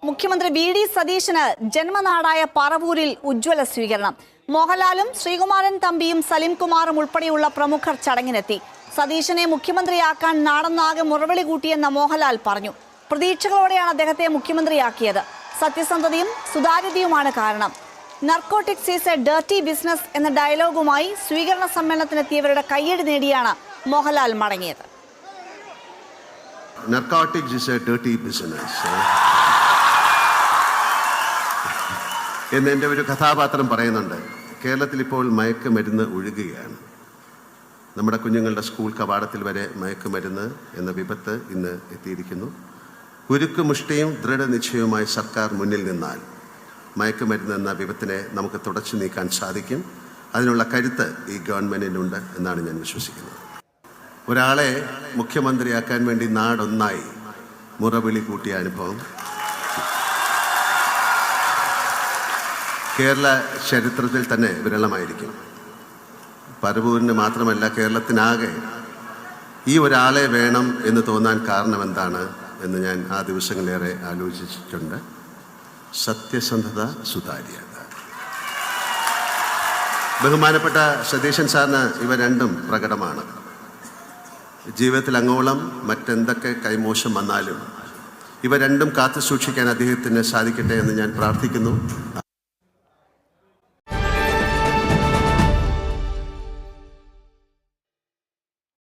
മുഖ്യമന്ത്രി വി.ഡി. സതീശന് ജന്മനാടായ പറവൂരിൽ ഉജ്ജ്വല സ്വീകരണം. മോഹൻലാലും ശ്രീകുമാരൻ തമ്പിയും സലിം കുമാറും ഉൾപ്പെടെയുള്ള പ്രമുഖർ ചടങ്ങിനെത്തി. സതീശനെ മുഖ്യമന്ത്രിയാക്കാൻ നാടൊന്നാകെ മുറവിളി കൂട്ടിയെന്ന മോഹൻലാൽ പറഞ്ഞു. പ്രതീക്ഷകളോടെയാണ് അദ്ദേഹത്തെ മുഖ്യമന്ത്രിയാക്കിയത്. സത്യസന്ധതയും സുതാര്യതയുമാണ് കാരണം. Narcotics is A dirty business എന്ന ഡയലോഗുമായി സ്വീകരണ സമ്മേളനത്തിനെത്തിയവരുടെ കയ്യടി നേടിയാണ് മോഹൻലാൽ മടങ്ങിയത്. Narcotics is a dirty business. എന്ന് എൻ്റെ ഒരു കഥാപാത്രം പറയുന്നുണ്ട്. കേരളത്തിൽ ഇപ്പോൾ മയക്കുമരുന്ന് ഒഴുകുകയാണ്. നമ്മുടെ കുഞ്ഞുങ്ങളുടെ സ്കൂൾ കവാടത്തിൽ വരെ മയക്കുമരുന്ന് എന്ന വിപത്ത് ഇന്ന് എത്തിയിരിക്കുന്നു. ഉരുക്കുമുഷ്ടിയും ദൃഢനിശ്ചയവുമായി സർക്കാർ മുന്നിൽ നിന്നാൽ മയക്കുമരുന്ന് എന്ന വിപത്തിനെ നമുക്ക് തുടച്ചു നീക്കാൻ സാധിക്കും. അതിനുള്ള കരുത്ത് ഈ ഗവൺമെൻറ്റിനുണ്ട് എന്നാണ് ഞാൻ വിശ്വസിക്കുന്നത്. ഒരാളെ മുഖ്യമന്ത്രിയാക്കാൻ വേണ്ടി നാടൊന്നായി മുറവിളി കൂട്ടിയ അനുഭവം കേരള ചരിത്രത്തിൽ തന്നെ വിരളമായിരിക്കും. പറവൂരിന് മാത്രമല്ല, കേരളത്തിനാകെ ഈ ഒരാളെ വേണം എന്ന് തോന്നാൻ കാരണം എന്താണ് എന്ന് ഞാൻ ആ ദിവസങ്ങളിലേറെ ആലോചിച്ചിട്ടുണ്ട്. സത്യസന്ധത, സുതാര്യത. ബഹുമാനപ്പെട്ട സതീശൻ സാറിന് ഇവ രണ്ടും പ്രകടമാണ്. ജീവിതത്തിൽ അങ്ങോളം മറ്റെന്തൊക്കെ കൈമോശം വന്നാലും ഇവ രണ്ടും കാത്തു സൂക്ഷിക്കാൻ അദ്ദേഹത്തിന് സാധിക്കട്ടെ എന്ന് ഞാൻ പ്രാർത്ഥിക്കുന്നു,